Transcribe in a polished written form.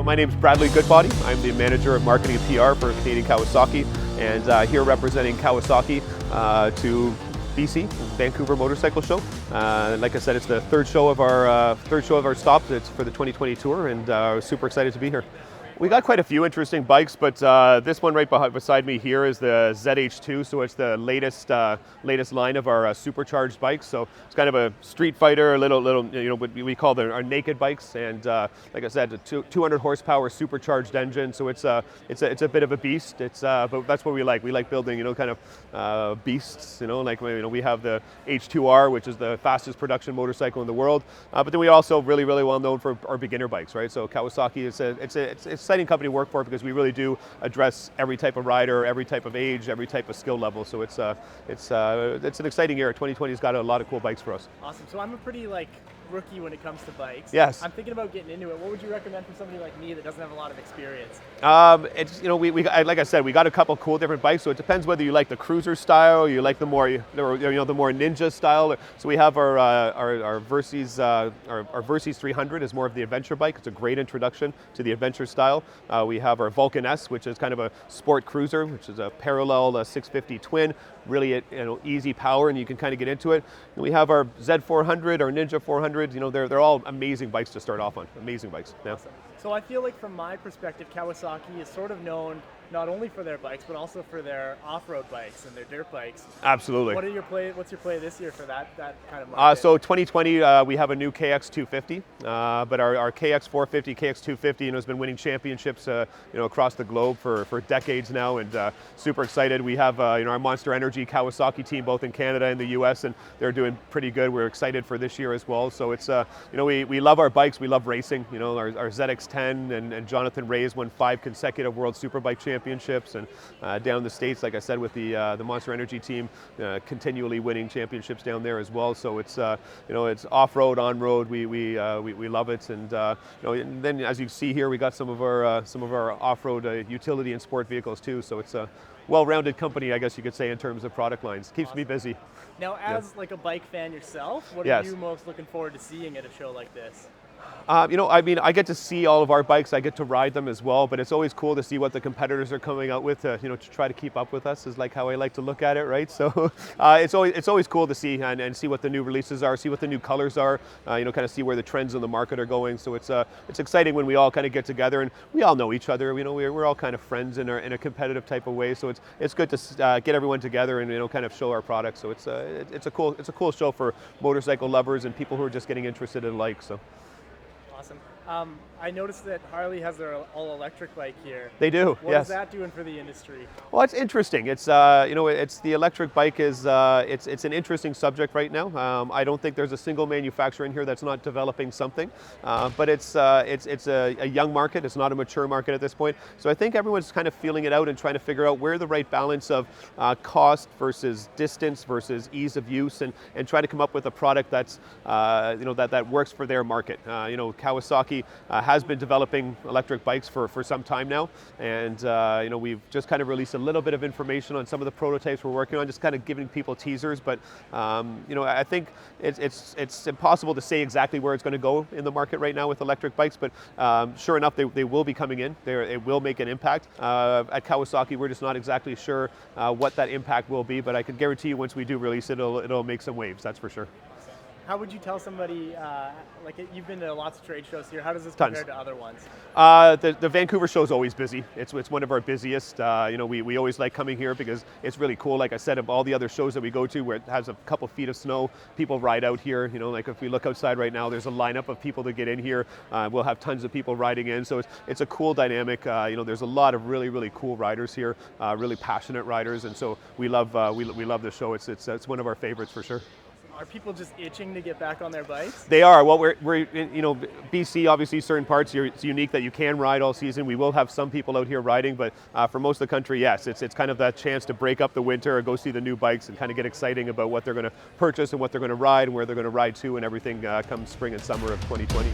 my name is Bradley Goodbody. I'm the manager of marketing and PR for Canadian Kawasaki, and here representing Kawasaki to BC, Vancouver Motorcycle Show. Like I said, it's the third show of our stops. It's for the 2020 tour, and we're super excited to be here. We got quite a few interesting bikes, but this one right beside me here is the ZH2. So it's the latest line of our supercharged bikes. So it's kind of a street fighter, a little what we call our naked bikes. And like I said, a 200 horsepower supercharged engine. So it's a bit of a beast. But that's what we like. We like building kind of beasts. Like we have the H2R, which is the fastest production motorcycle in the world. But then we also really well known for our beginner bikes, right? So Kawasaki it's exciting company to work for because we really do address every type of rider, every type of age, every type of skill level. So it's an exciting year. 2020's got a lot of cool bikes for us. Awesome. So I'm a pretty rookie when it comes to bikes. Yes. I'm thinking about getting into it. What would you recommend for somebody like me that doesn't have a lot of experience? Like I said, we got a couple cool different bikes. So it depends whether you like the cruiser style, you like the more ninja style. So we have our Versys, our Versys 300 is more of the adventure bike. It's a great introduction to the adventure style. We have our Vulcan S, which is kind of a sport cruiser, which is a parallel 650 twin. Really, easy power, and you can kind of get into it. And we have our Z400, our Ninja 400. They're all amazing bikes to start off on. Amazing bikes. Yeah. Awesome. So I feel like from my perspective, Kawasaki is sort of known not only for their bikes, but also for their off-road bikes and their dirt bikes. Absolutely. What's your play this year for that kind of market? So 2020, we have a new KX250, but our KX450, KX250, has been winning championships, across the globe for decades now, and super excited. We have, our Monster Energy Kawasaki team, both in Canada and the US, and they're doing pretty good. We're excited for this year as well. So it's, we love our bikes. We love racing. Our ZX10 and Jonathan Ray's won 5 consecutive World Superbike championships, and down in the States, like I said, with the Monster Energy team, continually winning championships down there as well. So it's it's off-road, on-road. We love it, and and then as you see here, we got some of our off-road utility and sport vehicles too. So it's a well-rounded company, I guess you could say, in terms of product lines. Keeps me busy. Now, as a bike fan yourself, what are you most looking forward to seeing at a show like this? I get to see all of our bikes. I get to ride them as well, but it's always cool to see what the competitors are coming out with, to try to keep up with us is like how I like to look at it, right? So it's always cool to see and see what the new releases are, see what the new colors are, kind of see where the trends in the market are going. So it's exciting when we all kind of get together, and we all know each other. We're all kind of friends in a competitive type of way. So it's good to get everyone together and kind of show our products. So it's a cool show for motorcycle lovers and people who are just getting interested in likes. So. Awesome. I noticed that Harley has their all-electric bike here. They do. What is that doing for the industry? Well, it's interesting. It's it's the electric bike is it's an interesting subject right now. I don't think there's a single manufacturer in here that's not developing something, but it's a young market. It's not a mature market at this point. So I think everyone's kind of feeling it out and trying to figure out where the right balance of cost versus distance versus ease of use, and try to come up with a product that's that works for their market. Kawasaki has been developing electric bikes for some time now, and we've just kind of released a little bit of information on some of the prototypes we're working on, just kind of giving people teasers. But I think it's impossible to say exactly where it's going to go in the market right now with electric bikes. But sure enough, they will be coming in. It will make an impact. At Kawasaki, we're just not exactly sure what that impact will be. But I can guarantee you, once we do release it, it'll make some waves. That's for sure. How would you tell somebody, you've been to lots of trade shows here, how does this compare to other ones? The Vancouver show is always busy. It's one of our busiest. We always like coming here because it's really cool. Like I said, of all the other shows that we go to where it has a couple feet of snow, people ride out here. Like if we look outside right now, there's a lineup of people to get in here. We'll have tons of people riding in. So it's a cool dynamic. There's a lot of really cool riders here, really passionate riders. And so we love the show. It's one of our favorites for sure. Are people just itching to get back on their bikes? They are. Well, we're BC, obviously certain parts, it's unique that you can ride all season. We will have some people out here riding, but for most of the country, yes, it's kind of that chance to break up the winter or go see the new bikes and kind of get exciting about what they're going to purchase and what they're going to ride and where they're going to ride to and everything come spring and summer of 2020.